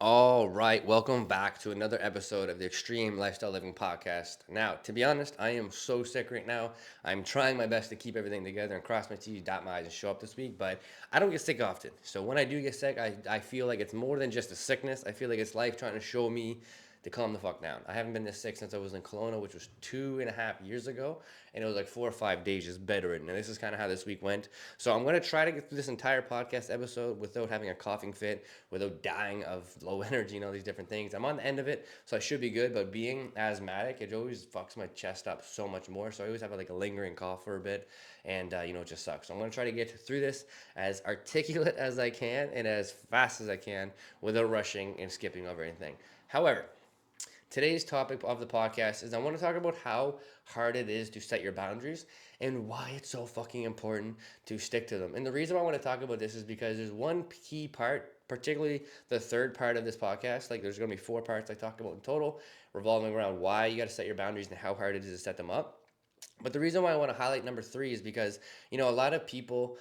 All right, welcome back to another episode of the Extreme Lifestyle Living Podcast. Now, to be honest, I am so sick right now. I'm trying my best to keep everything together and cross my T's, dot my I's, and show up this week, but I don't get sick often. So when I do get sick, I feel like it's more than just a sickness. I feel like it's life trying to show me to calm the fuck down. I haven't been this sick since I was in Kelowna, which was 2.5 years ago, and it was like 4 or 5 days just bedridden. And this is kind of how this week went. So I'm gonna try to get through this entire podcast episode without having a coughing fit, without dying of low energy and all these different things. I'm on the end of it, so I should be good. But being asthmatic, it always fucks my chest up so much more. So I always have like a lingering cough for a bit, and it just sucks. So I'm gonna try to get through this as articulate as I can and as fast as I can without rushing and skipping over anything. However, today's topic of the podcast is I want to talk about how hard it is to set your boundaries and why it's so fucking important to stick to them. And the reason why I want to talk about this is because there's one key part, particularly the third part of this podcast. Like there's going to be 4 parts I talk about in total, revolving around why you got to set your boundaries and how hard it is to set them up. But the reason why I want to highlight number 3 is because, a lot of people,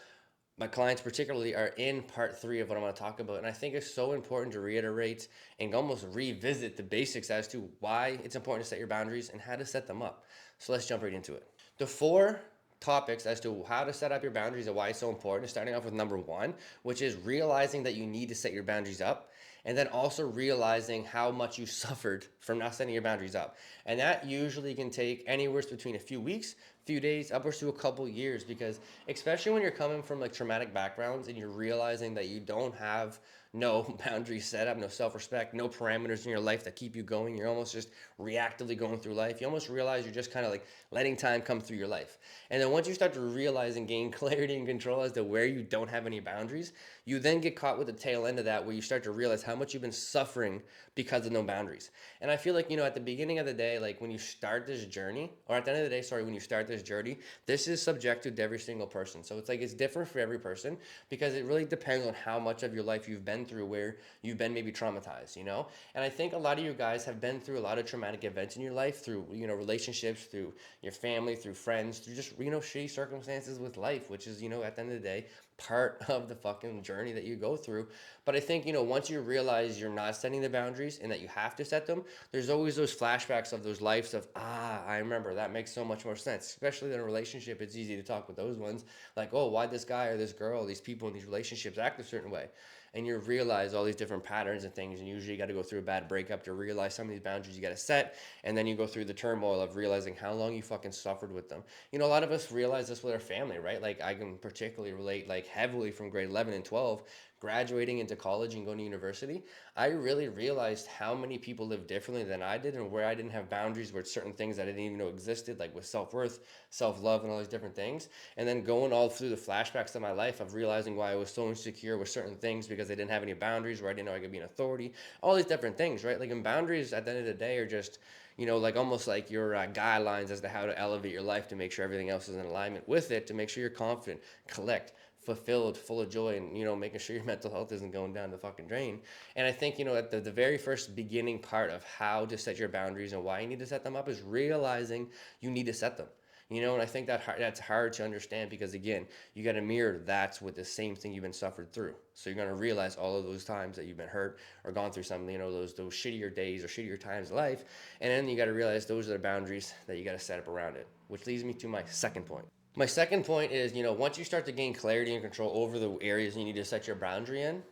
my clients particularly, are in part 3 of what I'm going to talk about. And I think it's so important to reiterate and almost revisit the basics as to why it's important to set your boundaries and how to set them up. So let's jump right into it. The 4 topics as to how to set up your boundaries and why it's so important is starting off with number 1, which is realizing that you need to set your boundaries up. And then also realizing how much you suffered from not setting your boundaries up. And that usually can take anywhere between a few weeks, few days, upwards to a couple years, because especially when you're coming from like traumatic backgrounds and you're realizing that you don't have no boundaries set up, no self-respect, no parameters in your life that keep you going. You're almost just reactively going through life. You almost realize you're just kind of like letting time come through your life. And then once you start to realize and gain clarity and control as to where you don't have any boundaries, you then get caught with the tail end of that where you start to realize how much you've been suffering because of no boundaries. And I feel like, at the beginning of the day, like when you start this journey, or at the end of the day, sorry, when you start this journey, this is subjective to every single person. So it's like it's different for every person because it really depends on how much of your life you've been through where you've been maybe traumatized. And I think a lot of you guys have been through a lot of traumatic events in your life through, relationships, through your family, through friends, through just, shitty circumstances with life, which is, at the end of the day, part of the fucking journey that you go through. But I think, once you realize you're not setting the boundaries and that you have to set them, there's always those flashbacks of those lives of, I remember that makes so much more sense. Especially in a relationship, it's easy to talk with those ones. Like, oh, why this guy or this girl, these people in these relationships act a certain way. And you realize all these different patterns and things. And usually you got to go through a bad breakup to realize some of these boundaries you got to set. And then you go through the turmoil of realizing how long you fucking suffered with them. A lot of us realize this with our family, right? Like I can particularly relate like heavily from grade 11 and 12, graduating into college and going to university. I really realized how many people live differently than I did and where I didn't have boundaries with certain things that I didn't even know existed, like with self-worth, self-love, and all these different things. And then going all through the flashbacks of my life of realizing why I was so insecure with certain things because I didn't have any boundaries, where I didn't know I could be an authority, all these different things, right? Like, and boundaries at the end of the day are just, like almost like your guidelines as to how to elevate your life to make sure everything else is in alignment with it, to make sure you're confident, collect, fulfilled, full of joy, and making sure your mental health isn't going down the fucking drain. And I think at the very first beginning part of how to set your boundaries and why you need to set them up is realizing you need to set them. And I think that's hard to understand because again, you got to mirror that's with the same thing you've been suffered through. So you're gonna realize all of those times that you've been hurt or gone through something, those shittier days or shittier times of life, and then you got to realize those are the boundaries that you got to set up around it. Which leads me to my second point. My second point is, once you start to gain clarity and control over the areas you need to set your boundary in,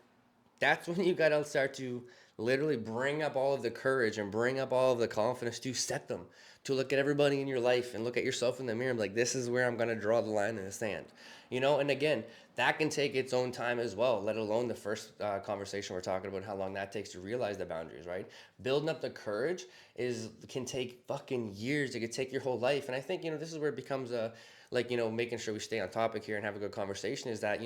that's when you got to start to literally bring up all of the courage and bring up all of the confidence to set them, to look at everybody in your life and look at yourself in the mirror and be like, this is where I'm going to draw the line in the sand. And again, that can take its own time as well, let alone the first conversation we're talking about, how long that takes to realize the boundaries, right? Building up the courage can take fucking years. It could take your whole life. And I think, this is where it becomes making sure we stay on topic here and have a good conversation is that,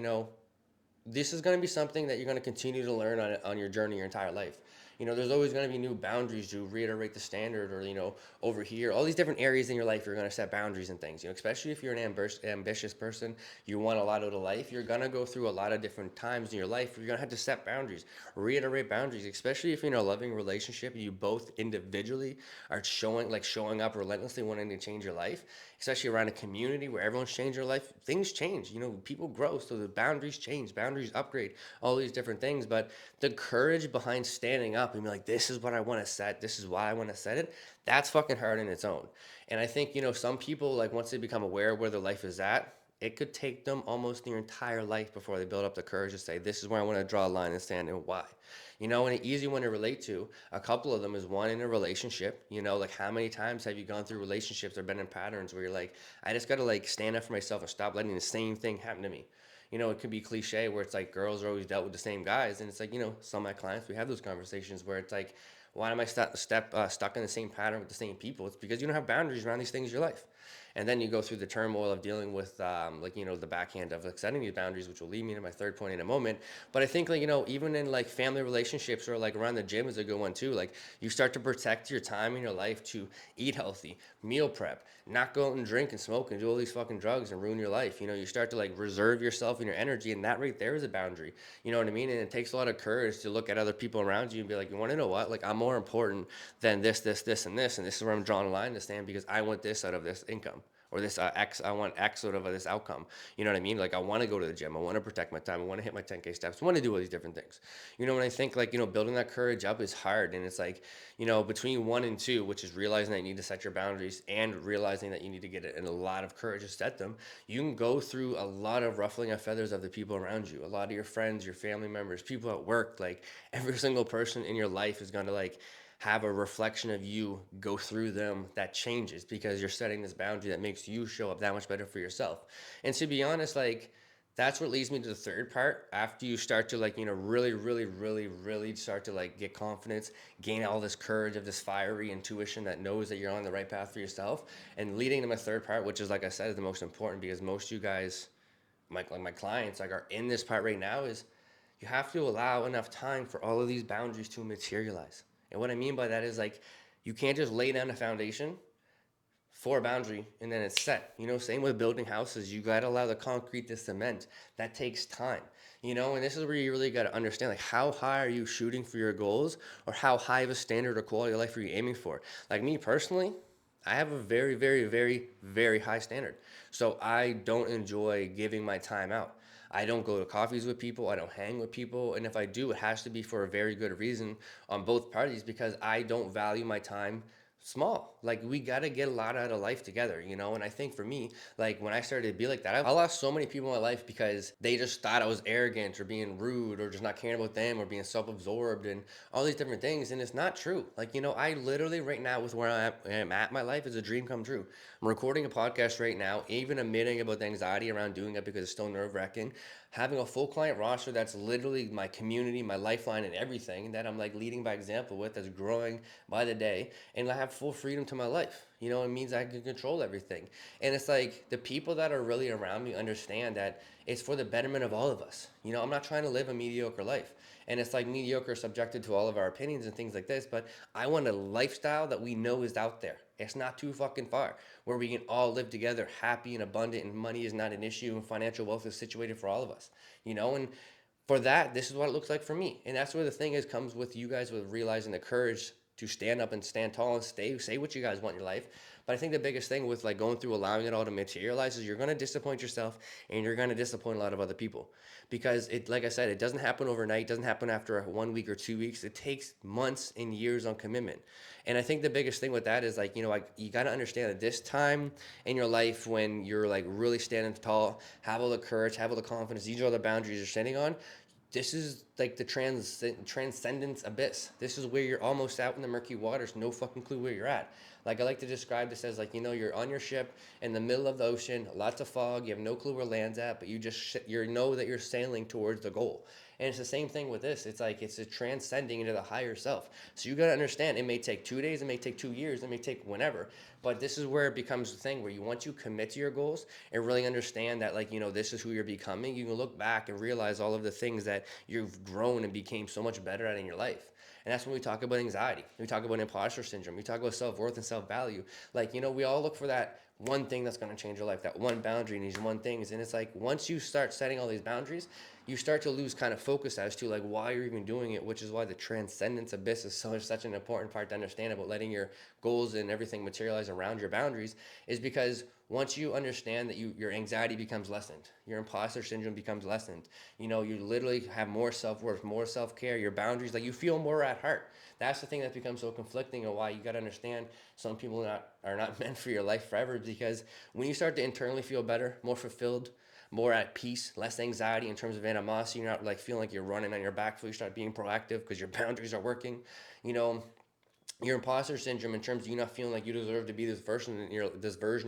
this is going to be something that you're going to continue to learn on your journey your entire life. There's always going to be new boundaries to reiterate the standard, or over here, all these different areas in your life, you're going to set boundaries and things. Especially if you're an ambitious person, you want a lot out of life, you're going to go through a lot of different times in your life where you're going to have to set boundaries, reiterate boundaries, especially if you're in a loving relationship and you both individually are showing up relentlessly wanting to change your life, especially around a community where everyone's changing their life. Things change, people grow, so the boundaries change, boundaries upgrade, all these different things. But the courage behind standing up and be like, this is what I want to set, this is why I want to set it, that's fucking hard in its own. And I think, some people, like, once they become aware of where their life is at, it could take them almost their entire life before they build up the courage to say, this is where I want to draw a line and stand, and why. And an easy one to relate to, a couple of them is one in a relationship. Like, how many times have you gone through relationships or been in patterns where you're like, I just got to, like, stand up for myself and stop letting the same thing happen to me. It could be cliche where it's like girls are always dealt with the same guys. And it's like, some of my clients, we have those conversations where it's like, why am I stuck in the same pattern with the same people? It's because you don't have boundaries around these things in your life. And then you go through the turmoil of dealing with, the backhand of, like, setting these boundaries, which will lead me to my third point in a moment. But I think, like, even in, like, family relationships, or, like, around the gym is a good one too. Like, you start to protect your time in your life to eat healthy, meal prep, not go out and drink and smoke and do all these fucking drugs and ruin your life. You start to, like, reserve yourself and your energy, and that right there is a boundary. You know what I mean? And it takes a lot of courage to look at other people around you and be like, you want to know what? Like, I'm more important than this, and this is where I'm drawing a line to stand, because I want this out of this income, or this X, I want X out of this outcome. You know what I mean? Like, I want to go to the gym. I want to protect my time. I want to hit my 10K steps. I want to do all these different things. When I think, like, building that courage up is hard. And it's like, between 1 and 2, which is realizing that you need to set your boundaries and realizing that you need to get it in a lot of courage to set them, you can go through a lot of ruffling of feathers of the people around you. A lot of your friends, your family members, people at work, like, every single person in your life is going to, like, have a reflection of you go through them that changes, because you're setting this boundary that makes you show up that much better for yourself. And to be honest, like, that's what leads me to the third part. After you start to, like, really, really, really, really start to, like, get confidence, gain all this courage of this fiery intuition that knows that you're on the right path for yourself, and leading to my third part, which is, like I said, is the most important, because most of you guys, my clients, like, are in this part right now, is you have to allow enough time for all of these boundaries to materialize. And what I mean by that is, like, you can't just lay down a foundation for a boundary and then it's set. Same with building houses. You got to allow the concrete to cement. That takes time. And this is where you really got to understand, like, how high are you shooting for your goals, or how high of a standard or quality of life are you aiming for? Like, me personally, I have a very, very, very, very high standard. So I don't enjoy giving my time out. I don't go to coffees with people. I don't hang with people. And if I do, it has to be for a very good reason on both parties, because I don't value my time small. Like, we got to get a lot out of life together. And I think for me, like, when I started to be like that, I lost so many people in my life because they just thought I was arrogant or being rude or just not caring about them or being self-absorbed and all these different things. And it's not true. Like, I literally right now, with where I am at in my life, is a dream come true. I'm recording a podcast right now, even admitting about the anxiety around doing it because it's still nerve-wracking. Having a full client roster that's literally my community, my lifeline, and everything that I'm, like, leading by example with, that's growing by the day. And I have full freedom to my life. It means I can control everything. And it's like, the people that are really around me understand that it's for the betterment of all of us. I'm not trying to live a mediocre life. And it's like, mediocre is subjected to all of our opinions and things like this, but I want a lifestyle that we know is out there. It's not too fucking far, where we can all live together happy and abundant, and money is not an issue, and financial wealth is situated for all of us. And for that, this is what it looks like for me. And that's where the thing is, comes with you guys, with realizing the courage to stand up and stand tall and say what you guys want in your life. But I think the biggest thing with, like, going through allowing it all to materialize is you're going to disappoint yourself, and you're going to disappoint a lot of other people, because it, like I said, it doesn't happen overnight. It doesn't happen after 1 week or 2 weeks. It takes months and years on commitment. And I think the biggest thing with that is, like, like, you got to understand that this time in your life, when you're, like, really standing tall, have all the courage, have all the confidence, these are all the boundaries you're standing on. This is like the transcendence abyss. This is where you're almost out in the murky waters, no fucking clue where you're at. Like, I like to describe this as, like, you're on your ship in the middle of the ocean, lots of fog, you have no clue where land's at, but you know that you're sailing towards the goal. And it's the same thing with this. It's like, it's a transcending into the higher self. So you got to understand, it may take 2 days, it may take 2 years, it may take whenever. But this is where it becomes the thing where once you commit to your goals and really understand that, like, this is who you're becoming, you can look back and realize all of the things that you've grown and became so much better at in your life. And that's when we talk about anxiety. We talk about imposter syndrome. We talk about self-worth and self-value. Like, we all look for that one thing that's going to change your life, that one boundary and these one things. And it's like, once you start setting all these boundaries, you start to lose kind of focus as to like why you're even doing it, which is why the transcendence abyss is such an important part to understand about letting your goals and everything materialize around your boundaries, is because once you understand that your anxiety becomes lessened, your imposter syndrome becomes lessened, you literally have more self-worth, more self-care, your boundaries, like you feel more at heart. That's the thing that becomes so conflicting, and why you got to understand some people are not meant for your life forever, because when you start to internally feel better, more fulfilled, more at peace, less anxiety in terms of animosity, you're not like feeling like you're running on your back, so you start being proactive because your boundaries are working. you know your imposter syndrome, in terms of you not feeling like you deserve to be this version in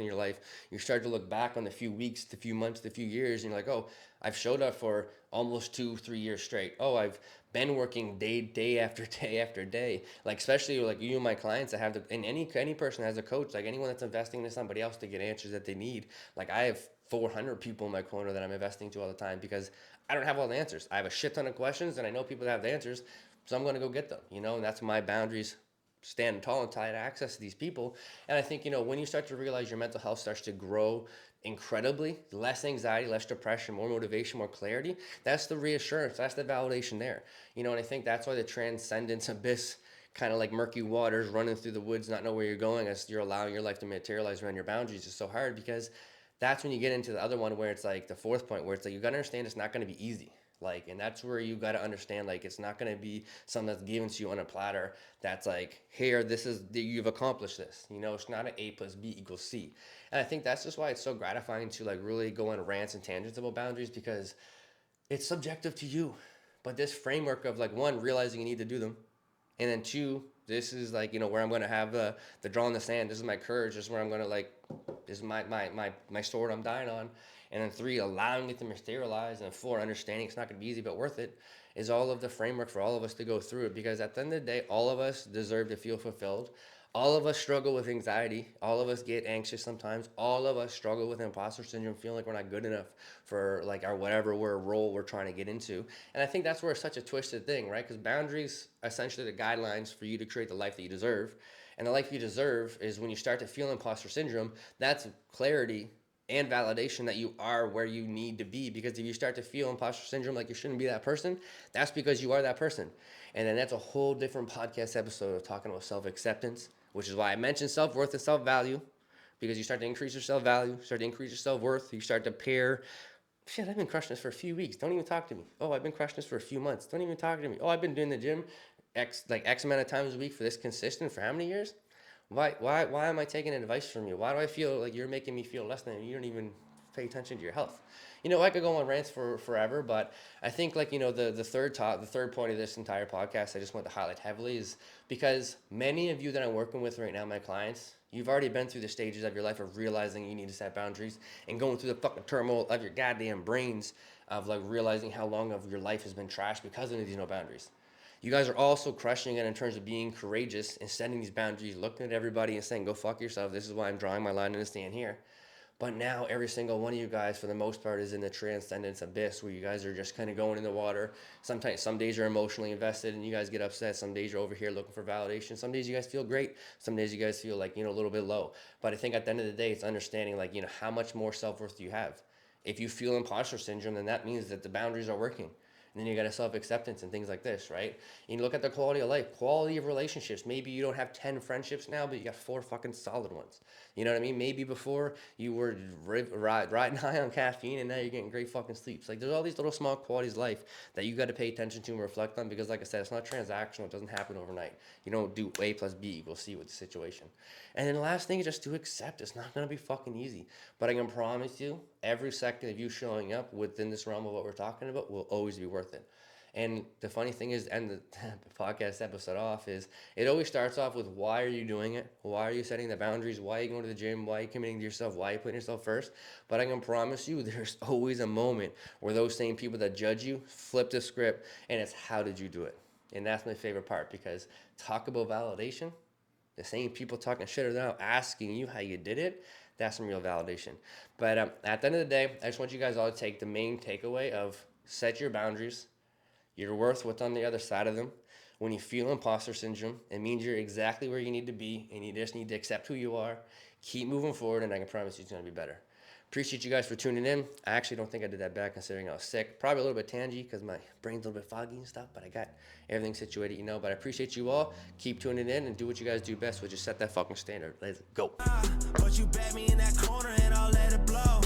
your life, you start to look back on the few weeks, the few months, the few years, and you're like, oh, I've showed up for almost 2 3 years straight. Oh, I've been working day after day after day. Like, especially like you and my clients that have and any person has a coach, like anyone that's investing into somebody else to get answers that they need. Like, I have 400 people in my corner that I'm investing to all the time, because I don't have all the answers. I have a shit ton of questions, and I know people that have the answers, so I'm going to go get them. And that's my boundaries, stand tall and tight access to these people. And I think, when you start to realize your mental health starts to grow incredibly, less anxiety, less depression, more motivation, more clarity, that's the reassurance, that's the validation there. And I think that's why the transcendence abyss, kind of like murky waters running through the woods, not know where you're going, as you're allowing your life to materialize around your boundaries, is so hard, because that's when you get into the other one, where it's like the fourth point, where it's like you got to understand it's not going to be easy. Like, and that's where you got to understand, like, it's not going to be something that's given to you on a platter, that's like, here, this is, you've accomplished this. It's not an A plus B equals C. And I think that's just why it's so gratifying to like really go on rants and tangents about boundaries, because it's subjective to you. But this framework of like, one, realizing you need to do them, and then two, this is like, where I'm going to have the draw in the sand. This is my courage. This is where I'm going to like, this is my sword I'm dying on. And then three, allowing it to materialize. And four, understanding it's not going to be easy, but worth it, is all of the framework for all of us to go through it. Because at the end of the day, all of us deserve to feel fulfilled. All of us struggle with anxiety. All of us get anxious sometimes. All of us struggle with imposter syndrome, feeling like we're not good enough for like our whatever role we're trying to get into. And I think that's where it's such a twisted thing, right? Because boundaries are essentially the guidelines for you to create the life that you deserve. And the life you deserve is when you start to feel imposter syndrome, that's clarity and validation that you are where you need to be. Because if you start to feel imposter syndrome, like you shouldn't be that person, that's because you are that person. And then that's a whole different podcast episode of talking about self-acceptance, which is why I mentioned self-worth and self-value, because you start to increase your self-value, start to increase your self-worth, you start to pair, shit, I've been crushing this for a few weeks, don't even talk to me. Oh, I've been crushing this for a few months, don't even talk to me. Oh, I've been doing the gym X amount of times a week for this consistent for how many years? Why am I taking advice from you? Why do I feel like you're making me feel less than, you don't even pay attention to your health? I could go on rants for forever, but I think, like, the third point of this entire podcast I just want to highlight heavily is because many of you that I'm working with right now, my clients, you've already been through the stages of your life of realizing you need to set boundaries, and going through the fucking turmoil of your goddamn brains of like realizing how long of your life has been trashed because of these no boundaries. You guys are also crushing it in terms of being courageous and setting these boundaries, looking at everybody and saying, go fuck yourself. This is why I'm drawing my line in the sand here. But now every single one of you guys, for the most part, is in the transcendence abyss, where you guys are just kind of going in the water. Sometimes, some days you're emotionally invested and you guys get upset. Some days you're over here looking for validation. Some days you guys feel great. Some days you guys feel like, a little bit low. But I think at the end of the day, it's understanding, like, how much more self-worth do you have? If you feel imposter syndrome, then that means that the boundaries are working. And then you got a self-acceptance and things like this, right? You look at the quality of life, quality of relationships. Maybe you don't have 10 friendships now, but you got 4 fucking solid ones. You know what I mean? Maybe before you were riding high on caffeine, and now you're getting great fucking sleeps. Like, there's all these little small qualities of life that you got to pay attention to and reflect on, because like I said, it's not transactional. It doesn't happen overnight. You don't do A plus B equals C with the situation. And then the last thing is just to accept it's not going to be fucking easy. But I can promise you, every second of you showing up within this realm of what we're talking about will always be worth it. And the funny thing is, and the podcast episode off is, it always starts off with, why are you doing it? Why are you setting the boundaries? Why are you going to the gym? Why are you committing to yourself? Why are you putting yourself first? But I can promise you, there's always a moment where those same people that judge you flip the script, and it's, how did you do it? And that's my favorite part, because talk about validation. The same people talking shit are now asking you how you did it. That's some real validation. But at the end of the day, I just want you guys all to take the main takeaway of, set your boundaries. You're worth what's on the other side of them. When you feel imposter syndrome, it means you're exactly where you need to be, and you just need to accept who you are, keep moving forward, and I can promise you it's going to be better. Appreciate you guys for tuning in. I actually don't think I did that bad considering I was sick. Probably a little bit tangy because my brain's a little bit foggy and stuff, but I got everything situated, But I appreciate you all. Keep tuning in and do what you guys do best, which is set that fucking standard. Let's go. But you bet me in that corner and I'll let it blow.